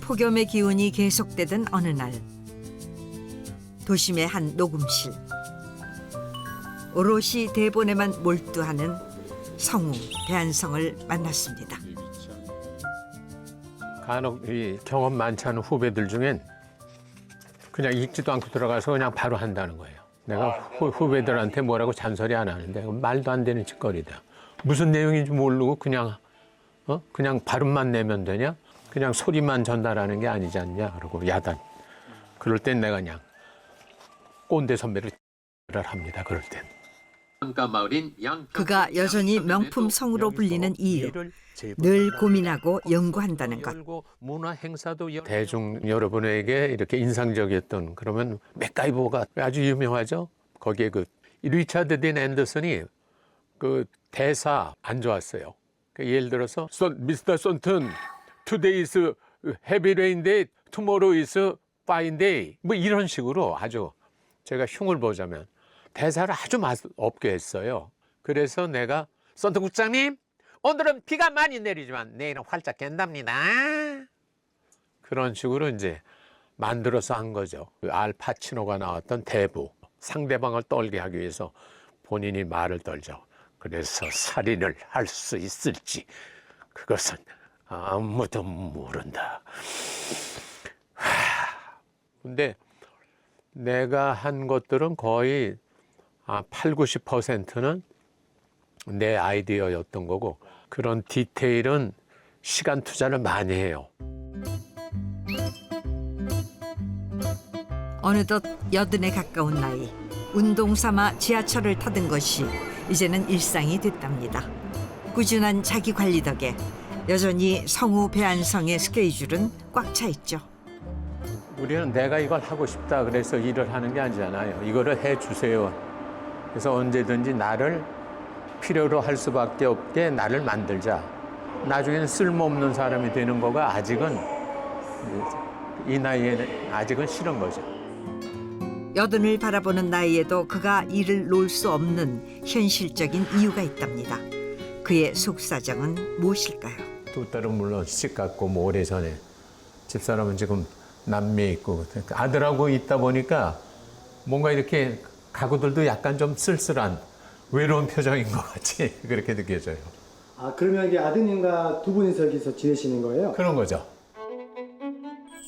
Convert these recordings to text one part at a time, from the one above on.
폭염의 기운이 계속되던 어느 날 도심의 한 녹음실. 오롯이 대본에만 몰두하는 성우 배한성을 만났습니다. 간혹 이 경험 많지 않은 후배들 중엔 그냥 읽지도 않고 들어가서 그냥 바로 한다는 거예요. 내가 후배들한테 뭐라고 잔소리 안 하는데 말도 안 되는 짓거리다. 무슨 내용인지 모르고 그냥 발음만 내면 되냐? 그냥 소리만 전달하는 게 아니지 않냐? 그러고 야단. 그럴 땐 내가 그냥 꼰대 선배를 합니다. 그럴 땐. 그가 여전히 명품 성우로 불리는 이유. 늘 고민하고 연구한다는 것. 문화 행사도 대중 여러분에게 이렇게 인상적이었던 그러면 맥가이버가 아주 유명하죠. 거기에 그 리차드 딘 앤더슨이 그 대사 안 좋았어요. 그러니까 예를 들어서 미스터 손튼 today is heavy rain day, tomorrow is fine day 뭐 이런 식으로 아주 제가 흉을 보자면 대사를 아주 맛없게 했어요. 그래서 내가 손튼 국장님 오늘은 비가 많이 내리지만 내일은 활짝 갠답니다. 그런 식으로 이제 만들어서 한 거죠. 그 알 파치노가 나왔던 대부. 상대방을 떨게 하기 위해서 본인이 말을 떨죠. 그래서 살인을 할 수 있을지 그것은 아무도 모른다. 근데 내가 한 것들은 거의 8, 90%는 내 아이디어였던 거고 그런 디테일은 시간 투자를 많이 해요. 어느덧 80에 가까운 나이. 운동 삼아 지하철을 타던 것이 이제는 일상이 됐답니다. 꾸준한 자기 관리 덕에 여전히 성우 배한성의 스케줄은 꽉 차 있죠. 우리는 내가 이걸 하고 싶다 그래서 일을 하는 게 아니잖아요. 이거를 해주세요. 그래서 언제든지 나를 필요로 할 수밖에 없게 나를 만들자. 나중에는 쓸모없는 사람이 되는 거가 아직은 이 나이에는 아직은 싫은 거죠. 80을 바라보는 나이에도 그가 일을 놓을 수 없는 현실적인 이유가 있답니다. 그의 속사정은 무엇일까요? 두 딸은 물론 시집 갔고 뭐 오래전에 집사람은 지금 남미에 있고 아들하고 있다 보니까 뭔가 이렇게 가구들도 약간 좀 쓸쓸한 외로운 표정인 것 같이 그렇게 느껴져요. 그러면 이게 아드님과 두 분이서 여기서 지내시는 거예요? 그런 거죠.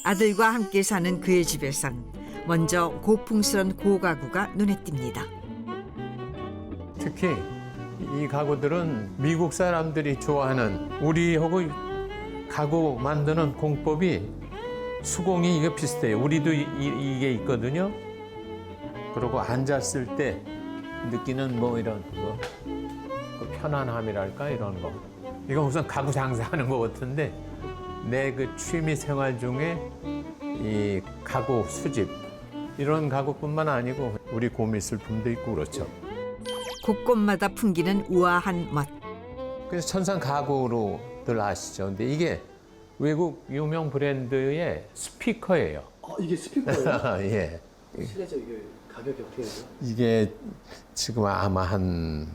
아들과 함께 사는 그의 집에선 먼저 고풍스런 고가구가 눈에 띕니다. 특히 이 가구들은 미국 사람들이 좋아하는 우리하고 가구 만드는 공법이 수공이 이게 비슷해요. 우리도 이게 있거든요. 그리고 앉았을 때 느끼는 뭐 이런 그 편안함이랄까 이런 거. 이건 우선 가구 장사하는 거 같은데 내 그 취미 생활 중에 이 가구 수집 이런 가구뿐만 아니고 우리 고미술품도 있고 그렇죠. 곳곳마다 풍기는 우아한 멋. 그래서 천상 가구로들 아시죠? 근데 이게 외국 유명 브랜드의 스피커예요. 이게 스피커예요? 예. 실례죠. 이게 가격이 어떻게 되죠? 이게 지금 아마 한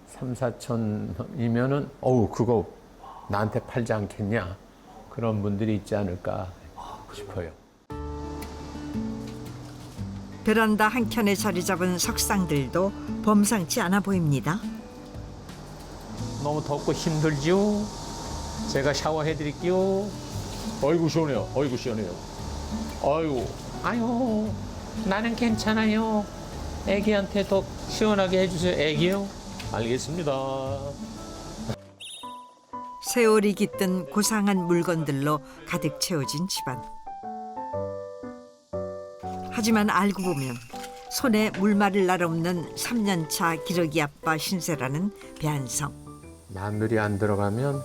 3, 4천이면은 그거 나한테 팔지 않겠냐 그런 분들이 있지 않을까 싶어요. 베란다 한켠에 자리 잡은 석상들도 범상치 않아 보입니다. 너무 덥고 힘들지요? 제가 샤워해 드릴게요. 아이고 시원해요. 아이고 시원해요. 아유 나는 괜찮아요. 애기한테 더 시원하게 해주세요. 애기요? 알겠습니다. 세월이 깃든 고상한 물건들로 가득 채워진 집안. 하지만 알고 보면 손에 물말을 날 없는 3년차 기러기 아빠 신세라는 배한성. 마늘이 안 들어가면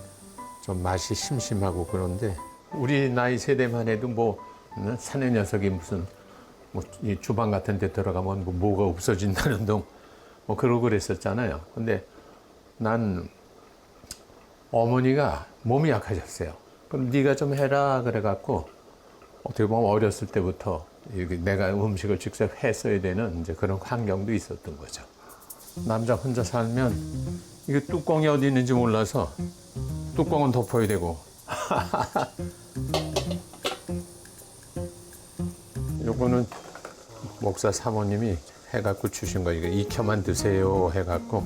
좀 맛이 심심하고 그런데 우리 나이 세대만 해도 뭐 사내 녀석이 무슨 이 주방 같은 데 들어가면 뭐가 없어진다는 둥 뭐 그러고 그랬었잖아요. 근데 난 어머니가 몸이 약하셨어요. 그럼 네가 좀 해라 그래갖고 어떻게 보면 어렸을 때부터 내가 음식을 직접 했어야 되는 이제 그런 환경도 있었던 거죠. 남자 혼자 살면 이게 뚜껑이 어디 있는지 몰라서 뚜껑은 덮어야 되고 요거는 목사 사모님이 해갖고 주신 거 이거 익혀만 드세요 해갖고.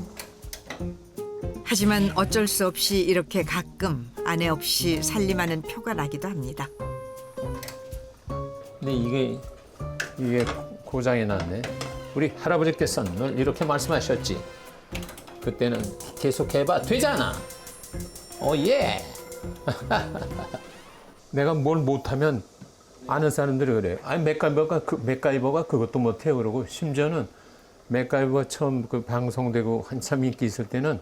하지만 어쩔 수 없이 이렇게 가끔 아내 없이 살림하는 표가 나기도 합니다. 근데 이게 고장이 났네. 우리 할아버지께서는 늘 이렇게 말씀하셨지. 그때는 계속 해봐 되잖아. 예. 내가 뭘 못하면 아는 사람들이 그래. 아니 맥가이버가 그것도 못해 그러고 심지어는 맥가이버 처음 그 방송되고 한참 인기 있을 때는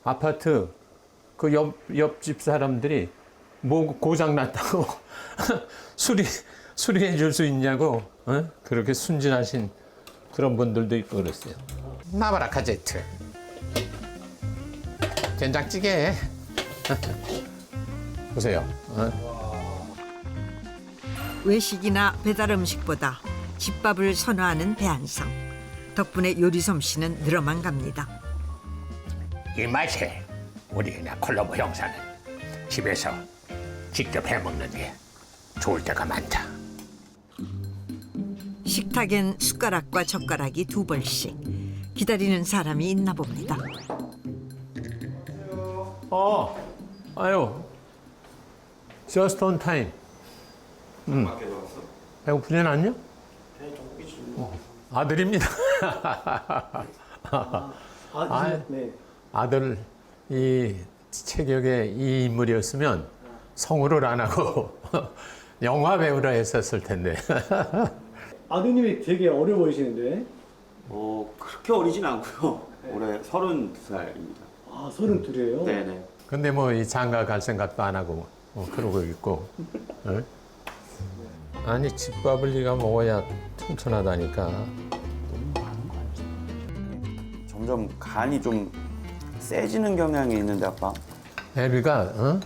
아파트 그 옆집 사람들이 뭐 고장 났다고 수리해 줄 수 있냐고 그렇게 순진하신 그런 분들도 있고 그랬어요. 나와라 카제트. 된장찌개. 보세요. 외식이나 배달 음식보다 집밥을 선호하는 배한성. 덕분에 요리 솜씨는 늘어만 갑니다. 이 맛에 우리 그냥 콜로버 형사는 집에서 직접 해먹는 게 좋을 때가 많다. 식탁엔 숟가락과 젓가락이 2벌씩. 기다리는 사람이 있나 봅니다. 아유. Just on time. 배고프진 않냐? 아들입니다. 네. 아들 이 체격의 이 인물이었으면 성우를 안 하고 영화 배우라 했었을 텐데. 아드님이 되게 어려 보이시는데. 그렇게 어리진 않고요. 올해 32살입니다. 아, 32이에요? 네네. 근데 뭐 이 장가 갈 생각도 안 하고 그러고 있고. 응? 아니 집밥을 네가 먹어야 튼튼하다니까. 점점 간이 좀 세지는 경향이 있는데 아빠. 애비가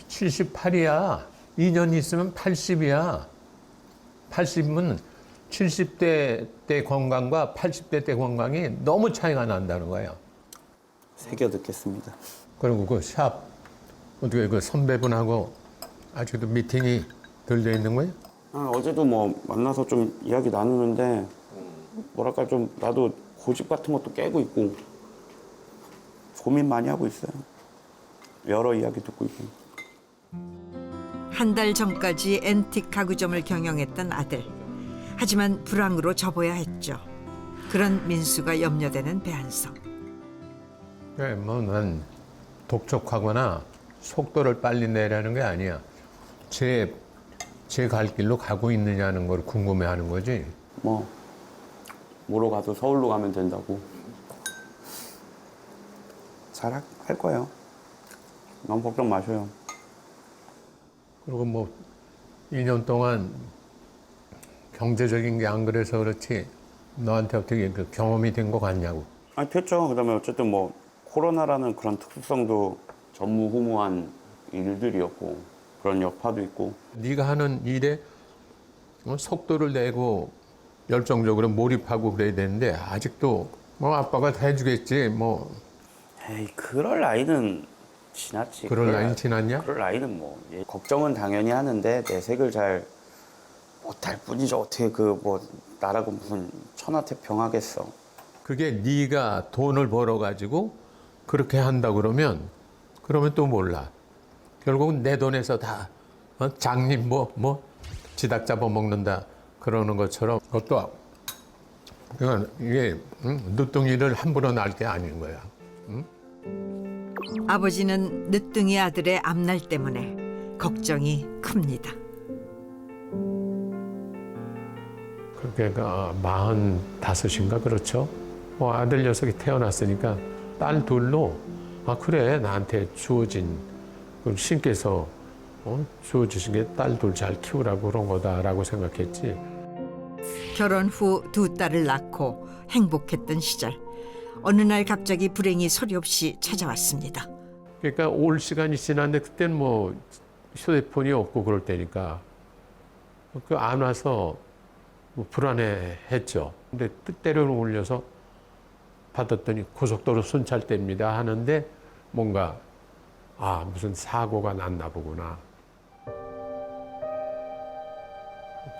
78이야. 2년 있으면 80이야. 80은 70대 때 건강과 80대 때 건강이 너무 차이가 난다는 거예요. 새겨 듣겠습니다. 그리고 그 샵 어떻게 그 선배분하고 아직도 미팅이 들려 있는 거예요? 어제도 뭐 만나서 좀 이야기 나누는데 뭐랄까 좀 나도 고집 같은 것도 깨고 있고 고민 많이 하고 있어요. 여러 이야기 듣고 있고. 한 달 전까지 앤틱 가구점을 경영했던 아들. 하지만 불황으로 접어야 했죠. 그런 민수가 염려되는 배한성. 뭐난 독촉하거나 속도를 빨리 내라는 게 아니야. 제 갈 길로 가고 있느냐는 걸 궁금해하는 거지. 뭐로 가도 서울로 가면 된다고. 잘 할 거예요. 너무 걱정 마셔요. 그리고 뭐 2년 동안 경제적인 게 안 그래서 그렇지 너한테 어떻게 그 경험이 된 거 같냐고. 됐죠. 그다음에 어쨌든 뭐 코로나라는 그런 특수성도 전무후무한 일들이었고 그런 여파도 있고. 네가 하는 일에 속도를 내고 열정적으로 몰입하고 그래야 되는데 아직도 뭐 아빠가 다 해주겠지 뭐. 에이, 그럴 나이는 지났지. 그럴 나이는 지났냐? 그럴 나이는 뭐 걱정은 당연히 하는데 내색을 잘 못할 뿐이죠. 어떻게 그 뭐 나라고 무슨 천하태평하겠어. 그게 네가 돈을 벌어가지고 그렇게 한다 그러면 또 몰라. 결국은 내 돈에서 다 장님 뭐 지닥 잡아먹는다 그러는 것처럼 그것도 그러니까 이게 늦둥이를 함부로 낳을 게 아닌 거야. 아버지는 늦둥이 아들의 앞날 때문에 걱정이 큽니다. 그게가 45인가 그렇죠. 아들 녀석이 태어났으니까 딸 둘로 그래 나한테 주어진 신께서 주어주신 게 딸 둘 잘 키우라고 그런 거다라고 생각했지. 결혼 후 2딸을 낳고 행복했던 시절. 어느 날 갑자기 불행이 소리 없이 찾아왔습니다. 그러니까 올 시간이 지났는데 그때는 뭐 휴대폰이 없고 그럴 때니까 그 안 와서 뭐 불안해했죠. 근데 뜻대로 올려서 받았더니 고속도로 순찰대입니다 하는데 뭔가 무슨 사고가 났나 보구나.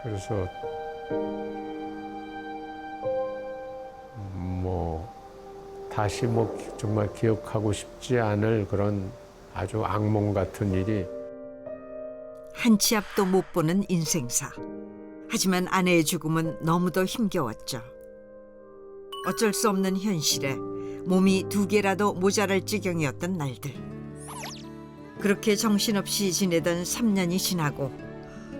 그래서 뭐 다시 뭐 정말 기억하고 싶지 않을 그런 아주 악몽 같은 일이. 한 치 앞도 못 보는 인생사. 하지만 아내의 죽음은 너무도 힘겨웠죠. 어쩔 수 없는 현실에 몸이 2개라도 모자랄 지경이었던 날들. 그렇게 정신없이 지내던 3년이 지나고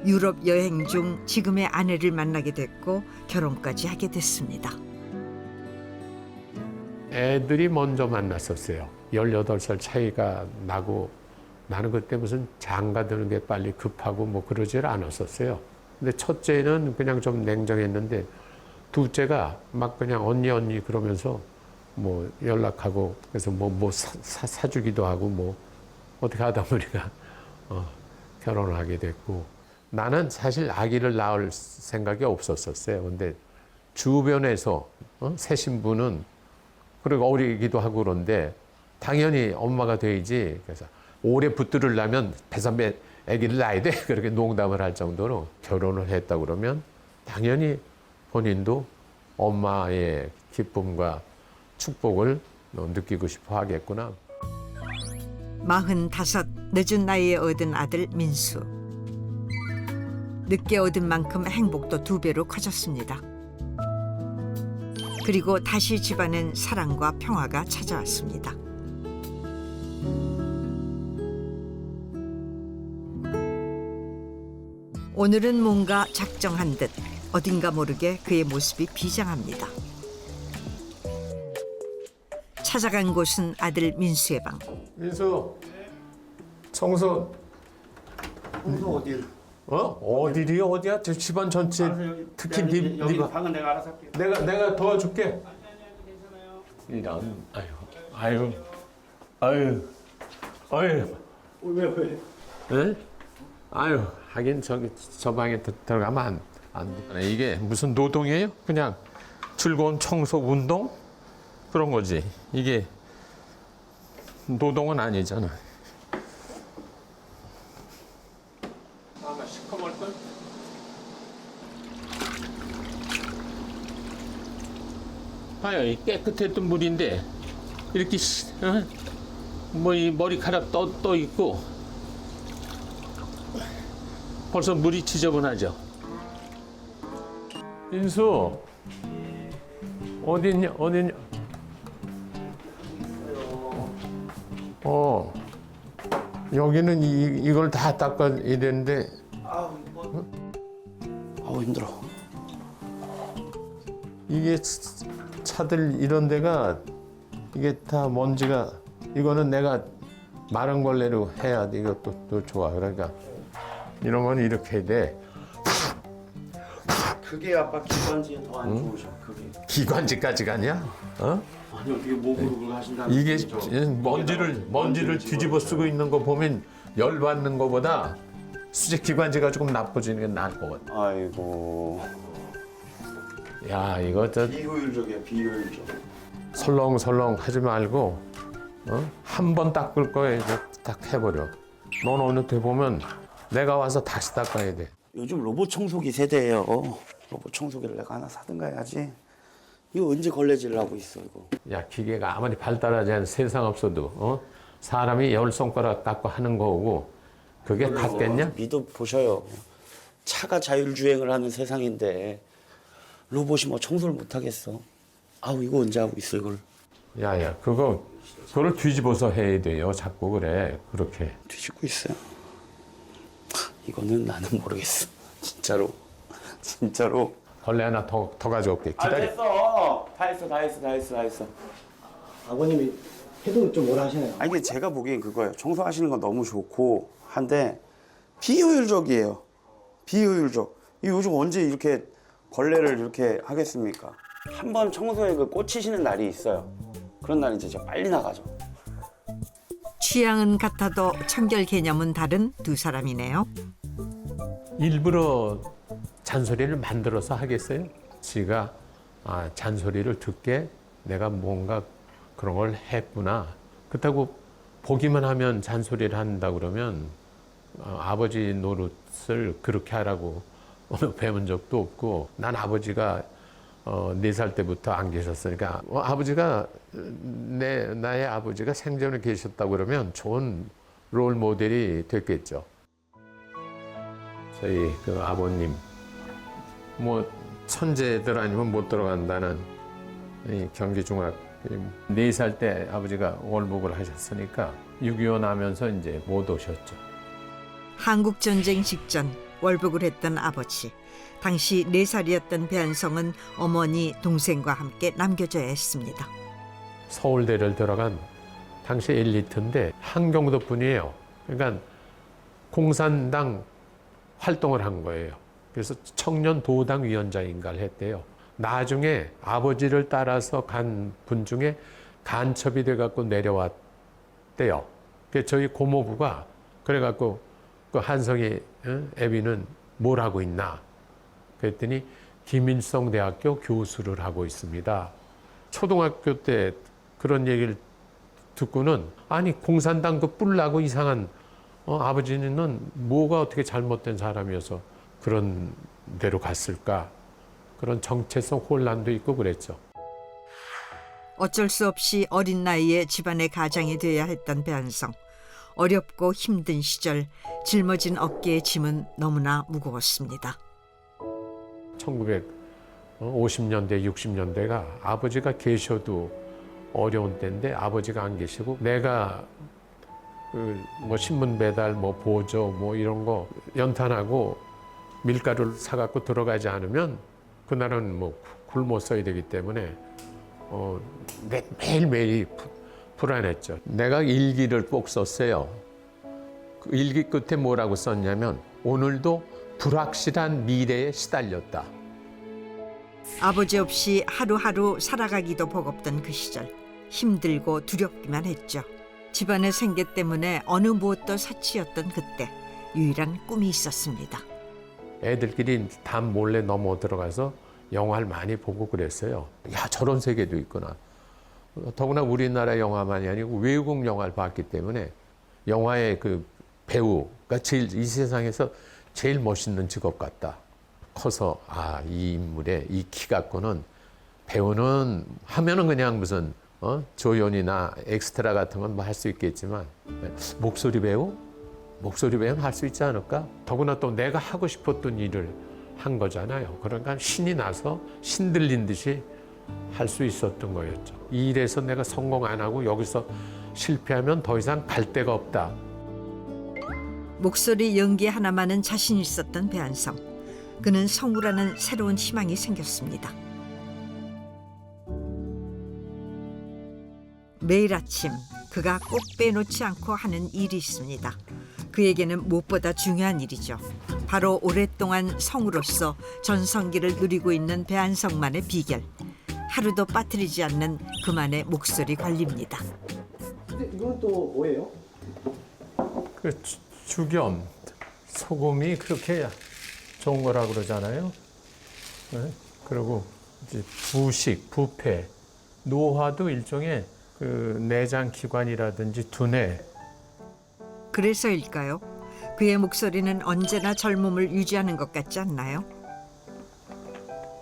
유럽 여행 중 지금의 아내를 만나게 됐고 결혼까지 하게 됐습니다. 애들이 먼저 만났었어요. 18살 차이가 나고 나는 그때 무슨 장가 드는 게 빨리 급하고 뭐 그러질 않았었어요. 근데 첫째는 그냥 좀 냉정했는데 둘째가 막 그냥 언니 그러면서 뭐 연락하고 그래서 뭐 사주기도 하고 뭐 어떻게 하다 보니까 결혼을 하게 됐고 나는 사실 아기를 낳을 생각이 없었었어요. 근데 주변에서 새 신부는 그리고 어리기도 하고 그런데 당연히 엄마가 돼야지. 그래서 오래 붙들으려면 배선배 아기를 낳아야 돼. 그렇게 농담을 할 정도로 결혼을 했다 그러면 당연히 본인도 엄마의 기쁨과 축복을 느끼고 싶어 하겠구나. 45 늦은 나이에 얻은 아들 민수. 늦게 얻은 만큼 행복도 2배로 커졌습니다. 그리고 다시 집안엔 사랑과 평화가 찾아왔습니다. 오늘은 뭔가 작정한 듯 어딘가 모르게 그의 모습이 비장합니다. 찾아간 곳은 아들 민수의 방. 민수, 청소 청소 어딜? 어디리 어디야? 저 집안 전체 특히 네 방. 방은 내가 알아서 할게요. 내가 도와줄게. 이런 아유. 왜? 네? 아유, 하긴 저 방에 들어가면 안 돼. 이게 무슨 노동이에요? 그냥 즐거운 청소 운동? 그런 거지. 이게 노동은 아니잖아. 아마 시커멀걸? 봐요, 이 깨끗했던 물인데 이렇게 뭐 이 머리카락 떠 있고 벌써 물이 지저분하죠. 인수 어딨냐? 여기는 이걸 다 닦아야 되는데. 아우 힘들어. 이게 차들 이런 데가 이게 다 먼지가 이거는 내가 마른 걸레로 해야 돼. 이것도 또 좋아. 그러니까 이런 건 이렇게 해야 돼. 그게 아빠 기관지에 더 안 좋으셔. 그게. 기관지까지 가냐? 아니 어떻게 목으로 그걸 하신다는 이게 거죠? 먼지를 뒤집어 쓰고 있는 거 보면 열 받는 거보다 수제 기관지가 조금 나빠지는 게 나을 것 같아. 아이고. 야, 이거 저 비효율적이야 비효율적. 설렁설렁 하지 말고 한 번 닦을 거에 이제 딱 해버려. 넌 어느 때 보면 내가 와서 다시 닦아야 돼. 요즘 로봇 청소기 세대예요. 로봇 청소기를 내가 하나 사든가 해야지. 이거 언제 걸레질하고 있어 이거. 야, 기계가 아무리 발달하지 않은 세상 없어도 사람이 열 손가락 닦고 하는 거고 그게 닿겠냐? 믿어 보셔요. 차가 자율주행을 하는 세상인데 로봇이 뭐 청소를 못 하겠어. 아우 이거 언제 하고 있어 이걸. 야야, 그거를 뒤집어서 해야 돼요. 자꾸 그래 그렇게. 뒤집고 있어요. 이거는 나는 모르겠어. 진짜로. 걸레 하나 더 가져올게. 기다려. 됐어. 다 했어. 아버님이 해도 좀 뭐라 하시나요? 아니 근데 제가 보기엔 그거예요. 청소하시는 건 너무 좋고 한데 비효율적이에요. 비효율적. 이 요즘 언제 이렇게 걸레를 이렇게 하겠습니까? 한 번 청소에 그 꽂히시는 날이 있어요. 그런 날은 진짜 빨리 나가죠. 취향은 같아도 청결 개념은 다른 2사람이네요. 일부러 잔소리를 만들어서 하겠어요? 지가 잔소리를 듣게 내가 뭔가 그런 걸 했구나. 그렇다고 보기만 하면 잔소리를 한다 그러면 아버지 노릇을 그렇게 하라고 뵈본 적도 없고 난 아버지가 4살 때부터 안 계셨으니까 아버지가 나의 아버지가 생전에 계셨다고 그러면 좋은 롤 모델이 됐겠죠. 저희 그 아버님 뭐 천재들 아니면 못 들어간다는 이 경기중학 4살 때 아버지가 월북을 하셨으니까 6.25 나면서 이제 못 오셨죠. 한국전쟁 직전 월북을 했던 아버지. 당시 4살이었던 배한성은 어머니, 동생과 함께 남겨져야 했습니다. 서울대를 들어간 당시 엘리트인데 한경도 분이에요. 그러니까 공산당 활동을 한 거예요. 그래서 청년 도당 위원장인가를 했대요. 나중에 아버지를 따라서 간 분 중에 간첩이 돼갖고 내려왔대요. 그래서 저희 고모부가 그래갖고 그 한성이 애비는 뭘 하고 있나? 그랬더니 김일성 대학교 교수를 하고 있습니다. 초등학교 때 그런 얘기를 듣고는 아니 공산당 그 뿔나고 이상한 아버지는 뭐가 어떻게 잘못된 사람이어서 그런 데로 갔을까? 그런 정체성 혼란도 있고 그랬죠. 어쩔 수 없이 어린 나이에 집안의 가장이 돼야 했던 배한성. 어렵고 힘든 시절 짊어진 어깨의 짐은 너무나 무거웠습니다. 1950년대, 60년대가 아버지가 계셔도 어려운 때인데 아버지가 안 계시고 내가 뭐 신문 배달, 뭐 보조, 뭐 이런 거 연탄하고 밀가루를 사갖고 들어가지 않으면 그날은 뭐 굶어 써야 되기 때문에 매일매일이 불안했죠. 내가 일기를 꼭 썼어요. 그 일기 끝에 뭐라고 썼냐면 오늘도 불확실한 미래에 시달렸다. 아버지 없이 하루하루 살아가기도 버겁던 그 시절. 힘들고 두렵기만 했죠. 집안의 생계 때문에 어느 무엇도 사치였던 그때 유일한 꿈이 있었습니다. 애들끼리 담 몰래 넘어 들어가서 영화를 많이 보고 그랬어요. 야, 저런 세계도 있구나. 더구나 우리나라 영화만이 아니고 외국 영화를 봤기 때문에 영화의 그 배우가 이 세상에서 제일 멋있는 직업 같다. 커서 이 인물의 이 키 갖고는 배우는 하면은 그냥 무슨 조연이나 엑스트라 같은 건 뭐 할 수 있겠지만 목소리 배우는 할 수 있지 않을까? 더구나 또 내가 하고 싶었던 일을 한 거잖아요. 그러니까 신이 나서 신들린 듯이 할 수 있었던 거였죠. 이 일에서 내가 성공 안 하고 여기서 실패하면 더 이상 갈 데가 없다. 목소리 연기 하나만은 자신 있었던 배한성. 그는 성우라는 새로운 희망이 생겼습니다. 매일 아침 그가 꼭 빼놓지 않고 하는 일이 있습니다. 그에게는 무엇보다 중요한 일이죠. 바로 오랫동안 성우로서 전성기를 누리고 있는 배한성만의 비결. 하루도 빠뜨리지 않는 그만의 목소리 관리입니다. 근데 이건 또 뭐예요? 그 죽염, 소금이 그렇게 좋은 거라 그러잖아요. 네? 그리고 이제 부식, 부패, 노화도 일종의 그 내장 기관이라든지 두뇌. 그래서일까요? 그의 목소리는 언제나 젊음을 유지하는 것 같지 않나요?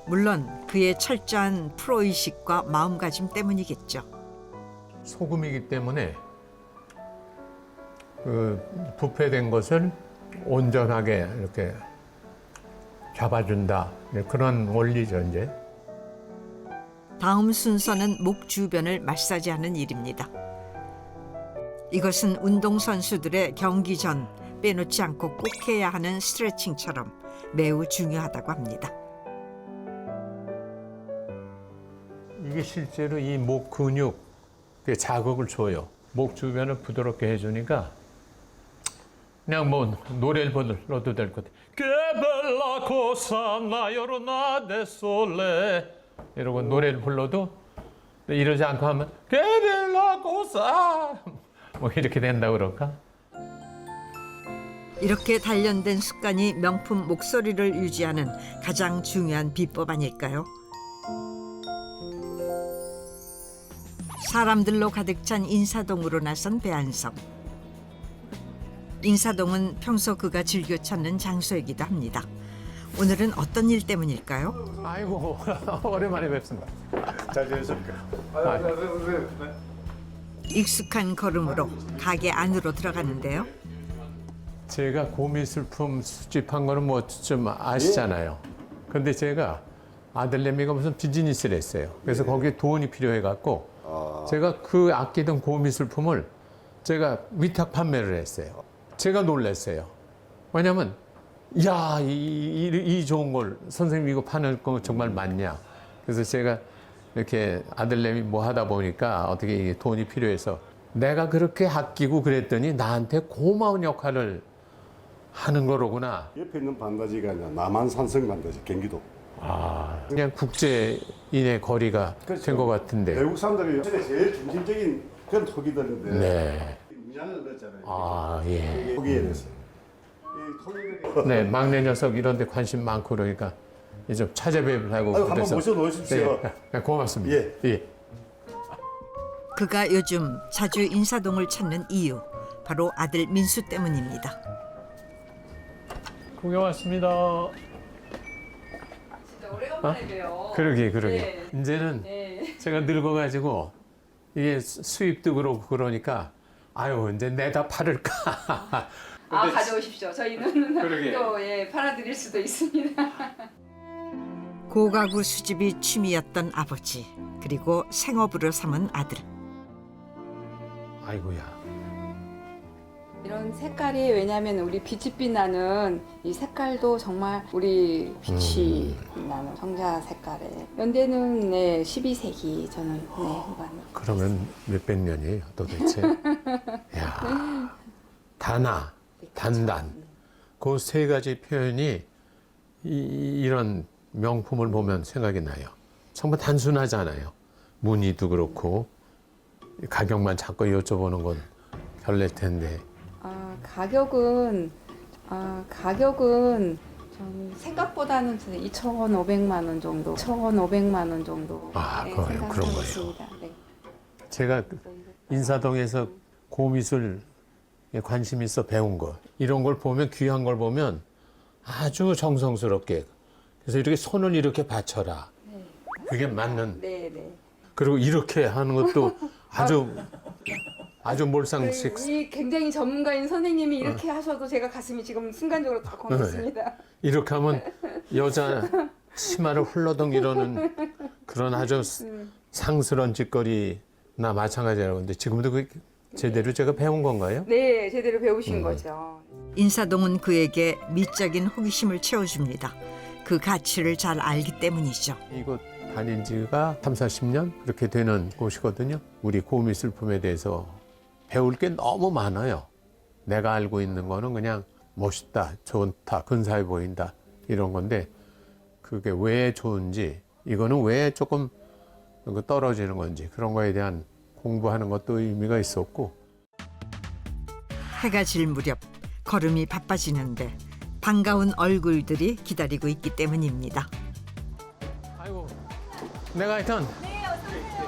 물론 그의 철저한 프로의식과 마음가짐 때문이겠죠. 소금이기 때문에 그 부패된 것을 온전하게 이렇게 잡아준다. 그런 원리죠, 이제. 다음 순서는 목 주변을 마사지하는 일입니다. 이것은 운동선수들의 경기 전 빼놓지 않고 꼭 해야 하는 스트레칭처럼 매우 중요하다고 합니다. 이게 실제로 이 목 근육에 자극을 줘요. 목 주변을 부드럽게 해주니까 그냥 뭐 노래를 불러도 될 것 같아요. 깨벨라 코사나 요로나 데솔레 이러고 노래를 불러도 이러지 않고 하면 깨벨라 코사 뭐 이렇게 된다고 그럴까? 이렇게 단련된 습관이 명품 목소리를 유지하는 가장 중요한 비법 아닐까요? 사람들로 가득 찬 인사동으로 나선 배한성. 인사동은 평소 그가 즐겨 찾는 장소이기도 합니다. 오늘은 어떤 일 때문일까요? 아이고 오랜만에 뵙습니다. 잘 지내십니까? 익숙한 걸음으로 가게 안으로 들어가는데요. 제가 고미술품 수집한 거는 뭐 좀 아시잖아요. 근데 제가 아들내미가 무슨 비즈니스를 했어요. 그래서 거기에 돈이 필요해갖고 제가 그 아끼던 고미술품을 제가 위탁 판매를 했어요. 제가 놀랐어요. 왜냐면 야, 이 좋은 걸 선생님 이거 파는 거 정말 맞냐. 그래서 제가 이렇게 아들내미 뭐 하다 보니까 어떻게 이게 돈이 필요해서 내가 그렇게 아끼고 그랬더니 나한테 고마운 역할을 하는 거로구나. 옆에 있는 반다지가 아니라 남한산성 반다지, 경기도. 그냥 국제인의 거리가 된 것 같은데. 외국 사람들이 제일 중심적인 그런 토기들인데 네. 문양을 넣었잖아요. 예. 토기에 대해서. 이 토기들이 네, 막내 녀석 이런 데 관심 많고 그러니까 이제 좀 찾아뵈려고 한번 모셔놓으십시오. 네, 고맙습니다. 예. 그가 요즘 자주 인사동을 찾는 이유 바로 아들 민수 때문입니다. 구경 왔습니다. 진짜 오래간만에 봬요. 그러게. 네. 이제는 네. 제가 늙어가지고 이게 수입도 그렇고 그러니까 아유 이제 내다 팔을까. 가져오십시오. 저희는 그러게. 또 팔아드릴 수도 있습니다. 고가구 수집이 취미였던 아버지 그리고 생업으로 삼은 아들. 아이고야. 이런 색깔이 왜냐하면 우리 빛이 빛나는 이 색깔도 정말 우리 빛이 나는 청자 색깔에 연대는 12세기 저는 후반. 그러면 몇백 년이에요 도대체? 야, 단아, 단단. 그 세 가지 표현이 이런 명품을 보면 생각이 나요. 정말 단순하잖아요. 무늬도 그렇고 가격만 자꾸 여쭤보는 건 별날 텐데. 가격은 좀 생각보다는 2,500만 원 정도. 1,500만 원 정도. 그런 거예요. 있습니다. 네. 제가 인사동에서 고미술에 관심 있어 배운 거 이런 걸 보면 귀한 걸 보면 아주 정성스럽게 그래서 이렇게 손을 이렇게 받쳐라. 그게 맞는. 네. 그리고 이렇게 하는 것도 아주 몰상식. 이 굉장히 전문가인 선생님이 이렇게 하셔도 제가 가슴이 지금 순간적으로 다 고맙습니다. 이렇게 하면 여자 치마를 훌러덩 이러는 그런 아주 상스러운 짓거리나 마찬가지라고 하는데 지금도 그 제대로 제가 배운 건가요? 네, 제대로 배우신 거죠. 인사동은 그에게 미적인 호기심을 채워줍니다. 그 가치를 잘 알기 때문이죠. 이곳 다닌 지가 3, 40년 그렇게 되는 곳이거든요. 우리 고미술품에 대해서 배울 게 너무 많아요. 내가 알고 있는 거는 그냥 멋있다, 좋다, 근사해 보인다 이런 건데 그게 왜 좋은지 이거는 왜 조금 떨어지는 건지 그런 거에 대한 공부하는 것도 의미가 있었고. 해가 질 무렵 걸음이 바빠지는데 반가운 얼굴들이 기다리고 있기 때문입니다. 아이고, 내가 하여튼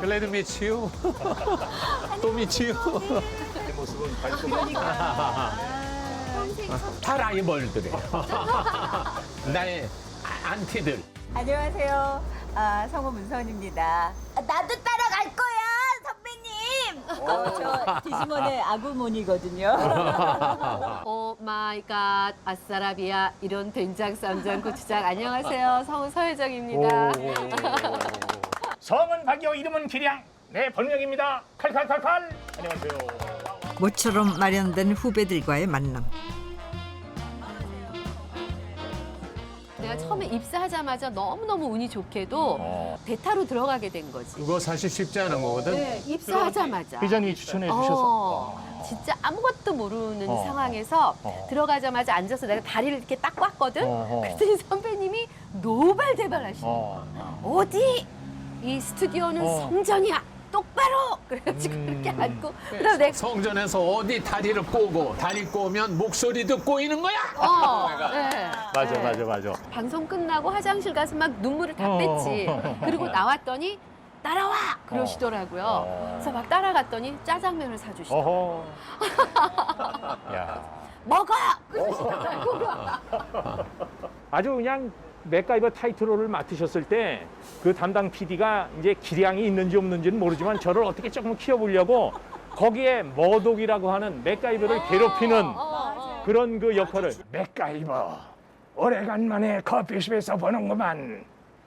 글래드 미치유 또 미치유 파라이벌들이 나의 안티들. 안녕하세요. 성우 문선입니다. 나도 따라갈 거야, 선배님. 저 디지몬의 아구몬이거든요. 오 마이 갓, 아싸라비아, 이런 된장, 쌈장, 고추장. 안녕하세요. 성우 서혜정입니다. 성은 박여, 이름은 기량. 내 본명입니다. 칼칼칼칼. 안녕하세요. 모처럼 마련된 후배들과의 만남. 내가 처음에 입사하자마자 너무너무 운이 좋게도 대타로 들어가게 된 거지. 그거 사실 쉽지 않은 거거든. 네, 입사하자마자. 회장님이 추천해 주셔서. 진짜 아무것도 모르는 상황에서 들어가자마자 앉아서 내가 다리를 이렇게 딱 꽉거든. 그랬더니 선배님이 노발대발하시는 어디 이 스튜디오는 성전이야. 똑바로! 그래가지고 이렇게 앉고 그다음에 내가 성전에서 어디 다리를 꼬고 다리 꼬면 목소리도 꼬이는 거야. 네. 맞아. 방송 끝나고 화장실 가서 막 눈물을 다 뺐지. 그리고 나왔더니 따라와! 그러시더라고요. 그래서 막 따라갔더니 짜장면을 사주시더라고요. 야. 먹어! 그러시더라고요. 아주 그냥 맥가이버 타이틀롤을 맡으셨을 때 그 담당 PD가 이제 기량이 있는지 없는지는 모르지만 저를 어떻게 조금 키워보려고 거기에 머독이라고 하는 맥가이버를 괴롭히는 그런 그 역할을 맥가이버 오래간만에 커피숍에서 보는구만.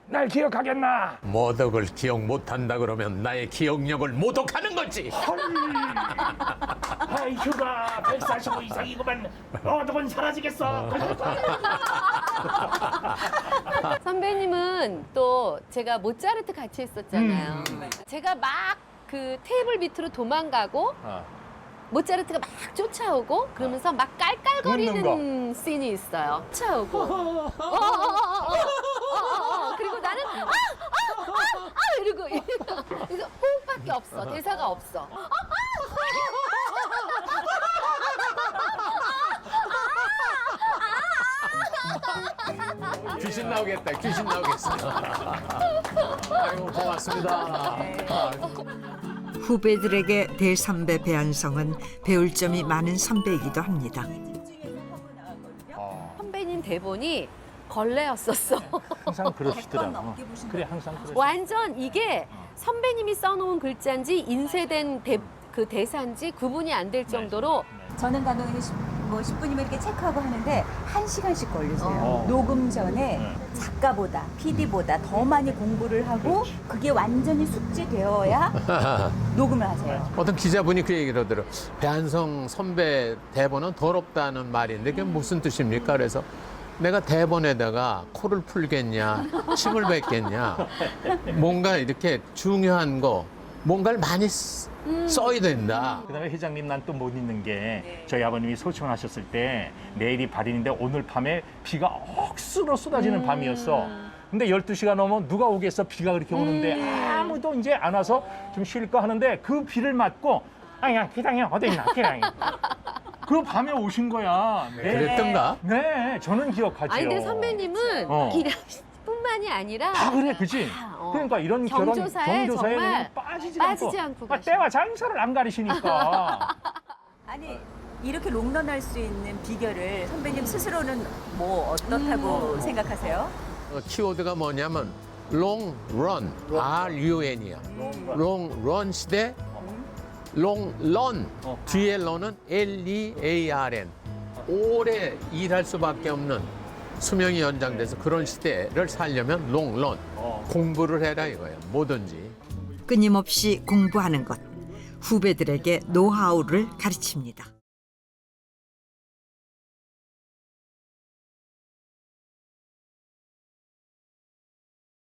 날 기억하겠나? 모독을 기억 못한다 그러면 나의 기억력을 모독하는 거지. 아이큐가 145 이상이구만. 어덕은 사라지겠어. 선배님은 또 제가 모차르트 같이 했었잖아요. 제가 막 그 테이블 밑으로 도망가고 모차르트가 막 쫓아오고 그러면서 막 깔깔거리는 씬이 있어요. 쫓아오고. 그리고 나는 이러고 그래서 호흡밖에 없어. 대사가 없어. 귀신 나오겠다. 귀신 나오겠어. 아이고 고맙습니다. 후배들에게 대선배 배한성은 배울 점이 많은 선배이기도 합니다. 선배님 대본이 걸레였었어. 항상 그러시더라고. 그래 항상 그러시더라고. 완전 이게 선배님이 써놓은 글자인지 인쇄된 그 대사인지 구분이 안 될 정도로 저는 감독이 뭐 10분이면 이렇게 체크하고 하는데 1시간씩 걸리세요. 녹음 전에 작가보다 PD보다 더 많이 공부를 하고 그게 완전히 숙지되어야 녹음을 하세요. 어떤 기자분이 그 얘기를 하더라고요. 배한성 선배 대본은 더럽다는 말인데 그게 무슨 뜻입니까? 그래서 내가 대본에다가 코를 풀겠냐, 침을 뱉겠냐, 뭔가 이렇게 중요한 거, 뭔가를 많이 써야 된다. 그다음에 회장님 난 또 못 잊는 게 저희 아버님이 소청하셨을 때 내일이 발인인데 오늘 밤에 비가 억수로 쏟아지는 밤이었어. 근데 12시가 넘으면 누가 오겠어? 비가 그렇게 오는데 아무도 이제 안 와서 좀 쉴까 하는데 그 비를 맞고 아야 기당이 어디 있나 기당이. 그 밤에 오신 거야. 네. 그랬던가? 네, 저는 기억하죠. 아니 근데 선배님은 기량뿐만이 아니라 다 그래, 그지? 그러니까 이런 경조사에 경조사에 정말 그냥 빠지지 않고 가시죠. 때와 장소를 안 가리시니까. 아니 이렇게 롱런 할 수 있는 비결을 선배님 스스로는 뭐 어떻다고 생각하세요? 키워드가 뭐냐면 long run, R-U-N이야. long run 시대, long run, 뒤에 run은 L-E-A-R-N. 오래 일할 수밖에 없는 수명이 연장돼서 그런 시대를 살려면 long run, 공부를 해라 이거예요. 뭐든지. 끊임없이 공부하는 것, 후배들에게 노하우를 가르칩니다.